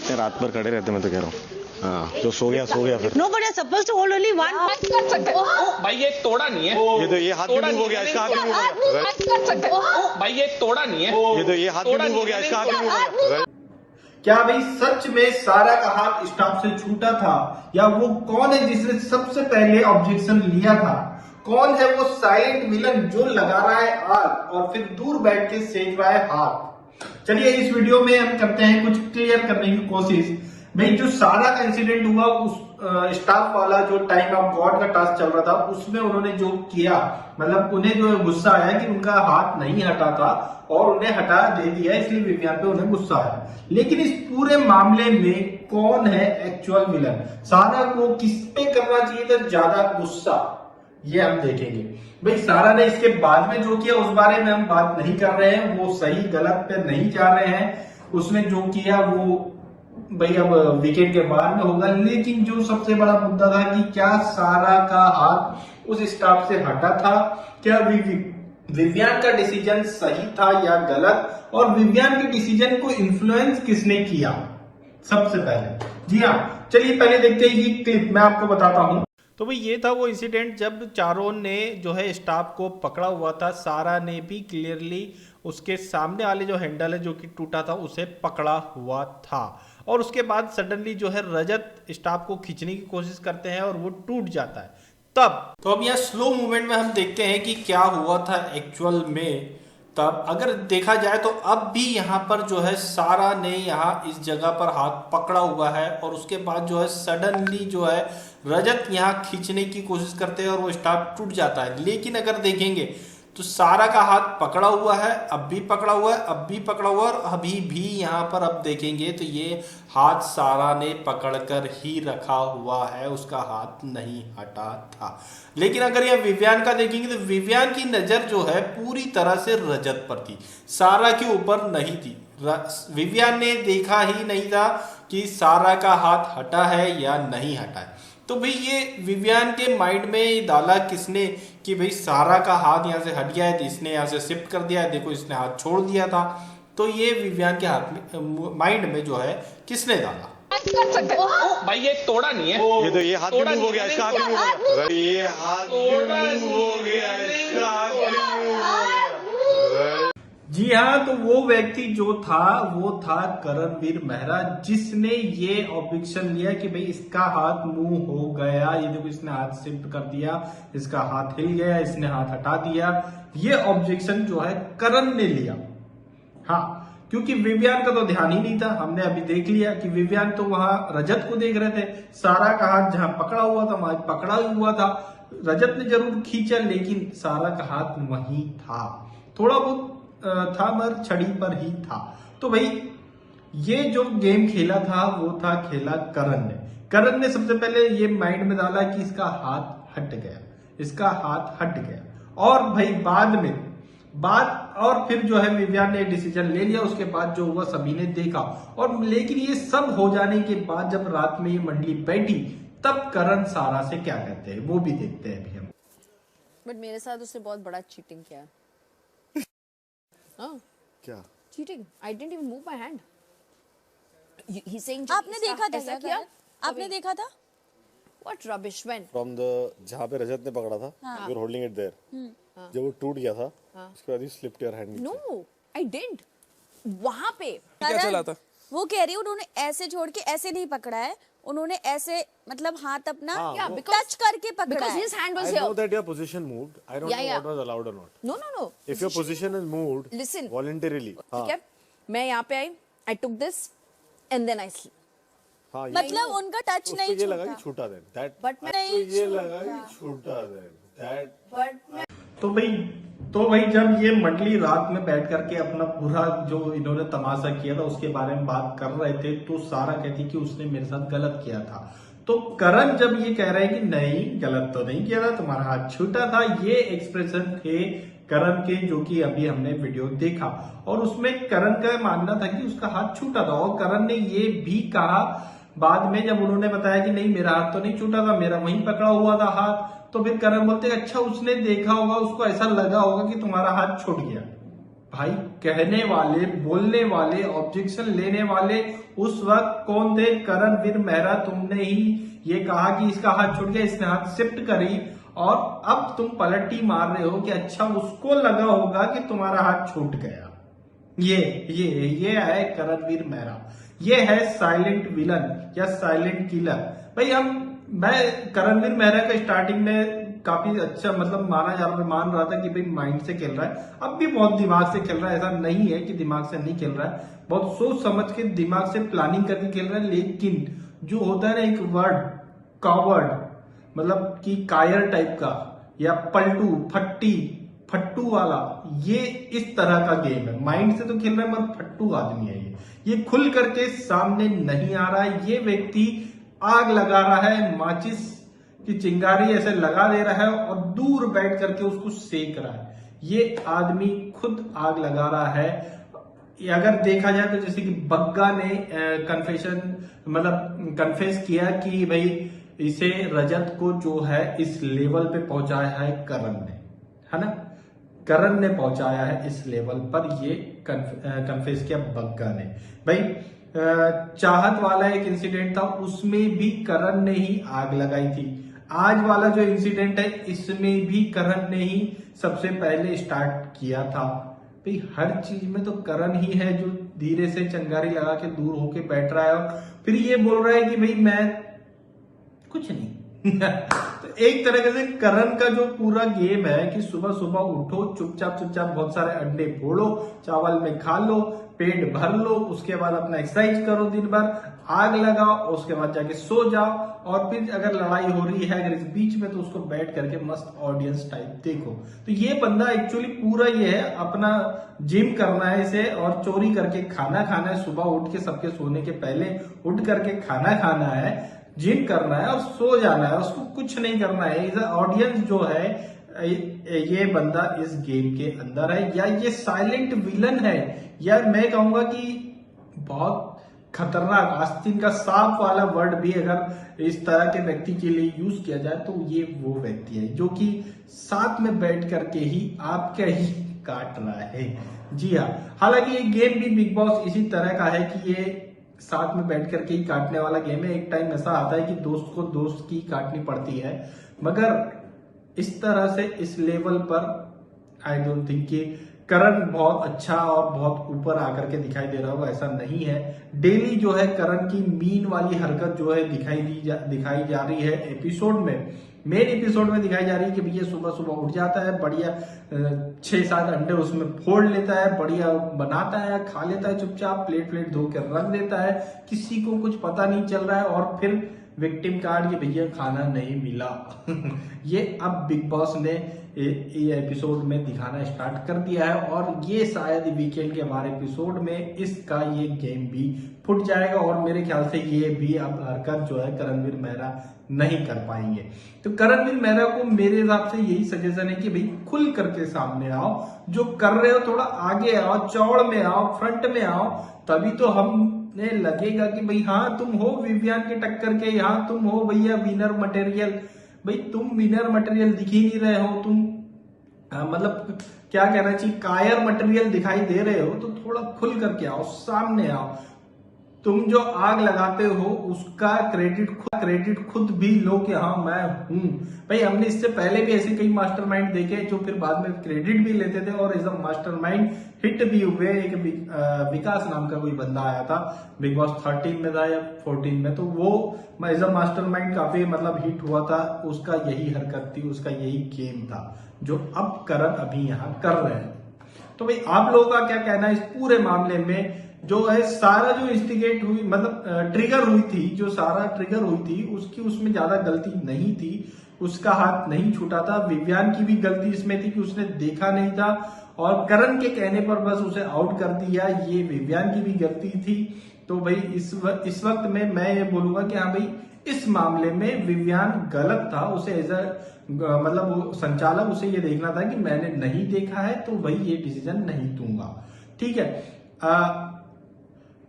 इतने रात भर खड़े रहते, मैं तो कह रहा हूँ। हाँ, जो सो गया फिर। No, but you're supposed to hold only one. कर सकते हैं भाई, ये तोड़ा नहीं है। ये तो ये हाथ भी मूव हो गया, इसका हाथ भी मूव हो गया। कर सकते हैं भाई, ये तोड़ा नहीं है। ये तो ये हाथ भी मूव हो गया, इसका हाथ भी मूव हो गया। क्या भाई सच में सारा का हाथ स्टाफ से छूटा था, या वो कौन है जिसने सबसे पहले ऑब्जेक्शन लिया था? कौन है वो साइलेंट विलन जो लगा रहा है आग और फिर दूर बैठ के सेक रहा है हाथ? चलिए इस वीडियो में हम करते हैं कुछ क्लियर करने की कोशिश। भाई जो सारा का इंसिडेंट हुआ, उस स्टाफ वाला जो टाइम ऑफ गॉड का टास्क चल रहा था, उसमें उन्होंने जो किया, मतलब उन्हें जो गुस्सा आया कि उनका हाथ नहीं हटा था और उन्हें हटा दे दिया, इसलिए विवियन पे उन्हें गुस्सा आया। लेकिन इस पूरे मामले में कौन है एक्चुअल विलन? सारा को किस पे करना चाहिए था ज्यादा गुस्सा, ये हम देखेंगे। भाई सारा ने इसके बाद में जो किया उस बारे में हम बात नहीं कर रहे हैं, वो सही गलत पे नहीं जा रहे हैं। उसने जो किया वो भाई अब वीकेंड के बाद में होगा। लेकिन जो सबसे बड़ा मुद्दा था कि क्या सारा का हाथ उस स्टाफ से हटा था? क्या विवियन का डिसीजन सही था या गलत? और विवियन के डिसीजन को इन्फ्लुएंस किसने किया सबसे पहले? जी हाँ, चलिए पहले देखते हैं ये क्लिप, मैं आपको बताता हूँ। तो भाई ये था वो इंसिडेंट जब चारों ने जो है स्टाफ को पकड़ा हुआ था। सारा ने भी क्लियरली उसके सामने वाले जो हैंडल है जो कि टूटा था उसे पकड़ा हुआ था, और उसके बाद सडनली जो है रजत स्टाफ को खींचने की कोशिश करते हैं और वो टूट जाता है। तब तो अब यहाँ स्लो मूवमेंट में हम देखते हैं कि क्या हुआ था एक्चुअल में। तब अगर देखा जाए तो अब भी यहाँ पर जो है सारा ने यहाँ इस जगह पर हाथ पकड़ा हुआ है, और उसके बाद जो है सडनली जो है रजत यहाँ खींचने की कोशिश करते हैं और वो स्टाफ टूट जाता है। लेकिन अगर देखेंगे तो सारा का हाथ पकड़ा हुआ है, अब भी पकड़ा हुआ है, अब भी पकड़ा हुआ है, और अभी भी यहाँ पर अब देखेंगे तो ये हाथ सारा ने पकड़कर ही रखा हुआ है, उसका हाथ नहीं हटा था। लेकिन अगर ये विवियन का देखेंगे तो विवियन की नजर जो है पूरी तरह से रजत पर थी, सारा के ऊपर नहीं थी। विवियन ने देखा ही नहीं था कि सारा का हाथ हटा है या नहीं हटा है। तो भाई ये विवियन के माइंड में डाला किसने कि भाई सारा का हाथ यहाँ से हट गया है, तो इसने यहाँ से शिफ्ट कर दिया है, देखो इसने हाथ छोड़ दिया था। तो ये विवियन के हाथ में माइंड में जो है किसने डाला? कर सकते हैं भाई, ये तोड़ा नहीं है। ये तो ये हाथ भी मूव हो गया, इसका हाथ भी मूव हो गया। ये हाथ भी मूव हो गया, इसका हाथ भी मूव हो गया। जी हाँ, तो वो व्यक्ति जो था वो था करणवीर मेहरा, जिसने ये ऑब्जेक्शन लिया कि भाई इसका हाथ मूव हो गया, ये देखो इसने हाथ शिफ्ट कर दिया, इसका हाथ हिल गया, इसने हाथ हटा दिया। ये ऑब्जेक्शन जो है करण ने लिया। हाँ, क्योंकि विवियन का तो ध्यान ही नहीं था। हमने अभी देख लिया कि विवियन तो वहां रजत को देख रहे थे, सारा का हाथ जहां पकड़ा हुआ था वहां पकड़ा हुआ था। रजत ने जरूर खींचा, लेकिन सारा का हाथ वहीं था, थोड़ा बहुत था मगर छड़ी पर ही था। तो भाई ये जो गेम खेला था वो था खेला करण ने। करण ने सबसे पहले ये माइंड में डाला कि इसका हाथ हट गया, इसका हाथ हट गया, और भाई बाद और फिर जो है विवियन ने डिसीजन ले लिया। उसके बाद जो हुआ सभी ने देखा, और लेकिन ये सब हो जाने के बाद जब रात में ये मंडली बैठी तब करण सारा से क्या कहते हैं वो भी देखते हैं अभी हम। बट मेरे साथ उसने बहुत बड़ा चीटिंग किया। क्या cheating? I didn't even move my hand. He saying आपने देखा था क्या किया? आपने देखा था? What rubbish when from the जहाँ पे रजत ने पकड़ा था, you are holding it there, जब वो टूट गया था उसके बाद you slipped your hand. No I didn't. वहां पे क्या चला था? वो कह रही है उन्होंने ऐसे छोड़ के ऐसे नहीं पकड़ा है, उन्होंने ऐसे मतलब हाथ अपना टच करके पकड़ा because है। his hand was I here. know that your position moved. I don't know what was allowed or not. No. If your position is moved Listen. voluntarily, ठीक है, मैं यहाँ पे आई, I took this and then I sleep. हाँ, मतलब उनका touch नहीं ये लगा छूटा। कि छूटा देन that But मैं नहीं ये लगा कि छूटा देन that तो भाई जब ये मंडली रात में बैठ करके अपना पूरा जो इन्होंने तमाशा किया था उसके बारे में बात कर रहे थे, तो सारा कहती कि उसने मेरे साथ गलत किया था। तो करण जब ये कह रहे हैं कि नहीं गलत तो नहीं किया था, तुम्हारा हाथ छूटा था, ये एक्सप्रेशन थे करण के जो कि अभी हमने वीडियो देखा, और उसमें करण का मानना था कि उसका हाथ छूटा था। और करण ने ये भी कहा बाद में जब उन्होंने बताया कि नहीं मेरा हाथ तो नहीं छूटा था, मेरा वहीं पकड़ा हुआ था हाथ, तो फिर करण बोलते अच्छा उसने देखा होगा, उसको ऐसा लगा होगा कि तुम्हारा हाथ छूट गया। भाई कहने वाले, बोलने वाले, ऑब्जेक्शन लेने वाले उस वक्त कौन थे? करणवीर मेहरा। तुमने ही ये कहा कि इसका हाथ छूट गया, इसने हाथ शिफ्ट करी और अब तुम पलटी मार रहे हो कि अच्छा उसको लगा होगा कि तुम्हारा हाथ छूट गया। ये है करणवीर मेहरा, ये है साइलेंट विलन या साइलेंट किलर। भाई मैं करणवीर मेहरा का स्टार्टिंग में काफी अच्छा मतलब मान रहा था कि भाई माइंड से खेल रहा है, अब भी बहुत दिमाग से खेल रहा है। ऐसा नहीं है कि दिमाग से नहीं खेल रहा है, बहुत सोच समझ के दिमाग से प्लानिंग करके खेल रहा है। लेकिन जो होता है ना एक वर्ड कावर्ड, मतलब कि कायर टाइप का या पलटू फट्टू वाला, ये इस तरह का गेम है। माइंड से तो खेल रहा है मगर फट्टू आदमी है ये खुल करके सामने नहीं आ रहा है। ये व्यक्ति आग लगा रहा है, माचिस की चिंगारी ऐसे लगा दे रहा है और दूर बैठ करके उसको सेक रहा है। ये आदमी खुद आग लगा रहा है। अगर देखा जाए तो जैसे कि बग्गा ने कन्फेस किया कि भाई इसे रजत को जो है इस लेवल पे पहुंचाया है करण ने, है ना, करण ने पहुंचाया है इस लेवल पर, ये कन्फेस किया बग्गा ने। भाई चाहत वाला एक इंसिडेंट था, उसमें भी करण ने ही आग लगाई थी। आज वाला जो इंसिडेंट है इसमें भी करण ने ही सबसे पहले स्टार्ट किया था। भाई हर चीज में तो करण ही है जो धीरे से चंगारी लगा के दूर होके बैठ रहा है और फिर ये बोल रहा है कि भाई मैं कुछ नहीं। तो एक तरह से करण का जो पूरा गेम है कि सुबह सुबह उठो, चुपचाप बहुत सारे अंडे फोड़ो, चावल में खा लो, पेट भर लो, उसके बाद अपना एक्सरसाइज करो, दिन भर आग लगाओ, उसके बाद जाके सो जाओ और फिर अगर लड़ाई हो रही है अगर इस बीच में तो उसको बैठ करके मस्त ऑडियंस टाइप देखो। तो ये बंदा एक्चुअली पूरा ये है, अपना जिम करना है इसे और चोरी करके खाना खाना है, सुबह उठ के सबके सोने के पहले उठ करके खाना खाना है, जिम करना है और सो जाना है, उसको कुछ नहीं करना है। इधर ऑडियंस जो है ये बंदा इस गेम के अंदर है या ये साइलेंट विलन है या मैं कहूंगा कि बहुत खतरनाक आस्तीन का सांप वाला वर्ड भी अगर इस तरह के व्यक्ति के लिए यूज किया जाए तो ये वो व्यक्ति है जो कि साथ में बैठ करके ही आपका ही काट रहा है। जी हाँ, हालांकि ये गेम भी बिग बॉस इसी तरह का है कि ये साथ में बैठ करके ही काटने वाला गेम है। एक टाइम ऐसा आता है कि दोस्त को दोस्त की काटनी पड़ती है, मगर इस तरह से इस लेवल पर आई डोंट थिंक कि करण बहुत अच्छा और बहुत ऊपर आकर के दिखाई दे रहा होगा, ऐसा नहीं है। डेली जो है करण की मीन वाली हरकत जो है दिखाई जा रही है एपिसोड में, मेन एपिसोड में दिखाई जा रही है कि भैया सुबह सुबह उठ जाता है, बढ़िया 6-7 अंडे उसमें फोड़ लेता है, बढ़िया बनाता है, खा लेता है, चुपचाप प्लेट धो के रख देता है, किसी को कुछ पता नहीं चल रहा है और फिर विक्टिम कार्ड, ये भैया खाना नहीं मिला। ये अब बिग बॉस ने ये एपिसोड में दिखाना स्टार्ट कर दिया है और ये शायद वीकेंड के हमारे एपिसोड में इसका ये गेम भी फुट जाएगा और मेरे ख्याल से ये भी अब हरकत जो है करणवीर मेहरा नहीं कर पाएंगे। तो करणवीर मेहरा को मेरे हिसाब से यही सजेशन है कि भाई खुल करके सामने आओ, जो कर रहे हो थोड़ा आगे आओ, चौड़ में आओ, फ्रंट में आओ, तभी तो हमने लगेगा कि भाई हाँ तुम हो विवियन के टक्कर के, हाँ तुम हो भैया विनर मटेरियल। भाई तुम विनर मटेरियल दिख ही नहीं रहे हो, तुम मतलब क्या कहना चाहिए कायर मटेरियल दिखाई दे रहे हो, तो थोड़ा खुल करके आओ, सामने आओ। तुम जो आग लगाते हो उसका क्रेडिट खुद भी लो कि हाँ मैं हूं। भाई हमने इससे पहले भी ऐसे कई मास्टरमाइंड देखे जो फिर बाद में क्रेडिट भी लेते थे और एज अ मास्टरमाइंड हिट भी हुए। एक विकास नाम का कोई बंदा आया था, बिग बॉस 13 में था या 14 में, तो वो एज अ मास्टरमाइंड काफी मतलब हिट हुआ था। उसका यही हरकत थी, उसका यही गेम था जो अब करण अभी यहाँ कर रहे हैं। तो भाई आप लोगों का क्या कहना है इस पूरे मामले में? जो है सारा जो इंस्टिगेट हुई मतलब ट्रिगर हुई थी, जो सारा ट्रिगर हुई थी उसकी उसमें ज्यादा गलती नहीं थी, उसका हाथ नहीं छूटा था। विवियन की भी गलती इसमें थी कि उसने देखा नहीं था और करण के कहने पर बस उसे आउट कर दिया, ये विवियन की भी गलती थी। तो भाई इस वक्त में मैं ये बोलूंगा कि हाँ भाई इस मामले में विवियन गलत था, उसे एज अ मतलब वो संचालक उसे ये देखना था कि मैंने नहीं देखा है तो भाई ये डिसीजन नहीं दूंगा। ठीक है,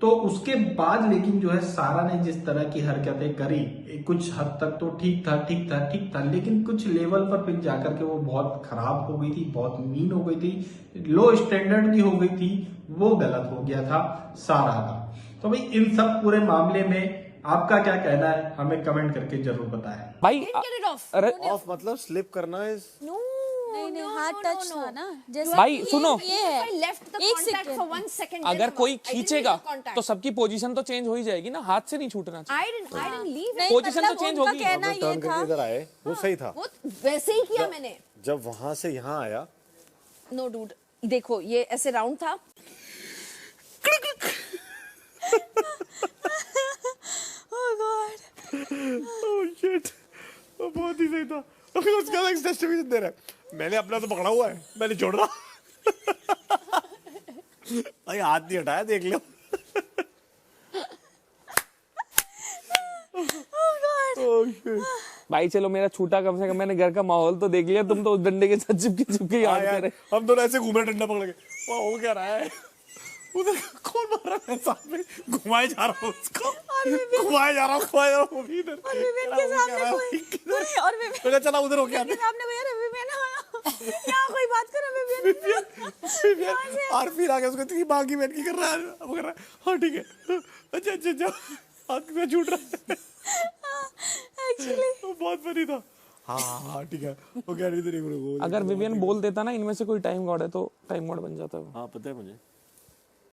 तो उसके बाद लेकिन जो है सारा ने जिस तरह की हरकतें करी, कुछ हद तक तो ठीक था, लेकिन कुछ लेवल पर फिर जाकर के वो बहुत खराब हो गई थी, बहुत मीन हो गई थी, लो स्टैंडर्ड की हो गई थी, वो गलत हो गया था सारा का। तो भाई इन सब पूरे मामले में आपका क्या कहना है, हमें कमेंट करके जरूर बताएं। भाई Get it off. अरे ऑफ मतलब स्लिप करना इज No. नहीं हाथ टच था ना, जैसे भाई, ये- सुनो। ये है If I left the एक contact second। for 1 second. अगर then कोई what? I didn't खींचेगा leave the contact. तो सबकी पोजीशन तो चेंज हो ही जाएगी ना, हाथ से नहीं छूटना चाहिए। I didn't leave it. नहीं पोजीशन तो मतलब change उनका होगी। कहना ये टर्न था। करके इधर आए, वो सही था। वो वैसे ही किया मैंने। जब वहां से यहाँ आया, नो डूड, देखो ये ऐसे राउंड था। Oh God। oh shit, वो बहुत ही सही था। उसका नेक्स्ट जस्टिफिकेशन दे रहा है, मैंने अपना तो पकड़ा हुआ है, मैं नहीं छोड़ रहा। भाई हाथ नहीं हटाया, देख लो। भाई चलो मेरा छूटा, कम से कम मैंने घर का माहौल तो देख लिया, तुम तो उस डंडे के साथ चिपके याद यार, करे। हम दोनों ऐसे घूमे डंडा पकड़ के, वो हो क्या रहा है? उधर कौन मार रहा है साथ में? घुमाए जा रहा हूँ उसको, घुमाए जा रहा हूँ, वो भी इधर। और विवेक के सामने कोई और विवेक मैंने चला उधर हो क्या? के सामने भैया विवेक आया, क्या कोई बात कर रहा है विवेक? और फिर आगे उसको तेरी माँ की बहन की कर रहा है, वो कर रहा है, हाँ ठीक है, अच्छा, हाथ में छूट रहा है। एक्चुअली वो बहुत फनी था। हाँ ठीक है, वो कह रही थी अगर विवियन बोल देता ना इनमें से कोई टाइम गॉड है तो टाइम गॉड बन जाता है वो। हाँ पता है मुझे।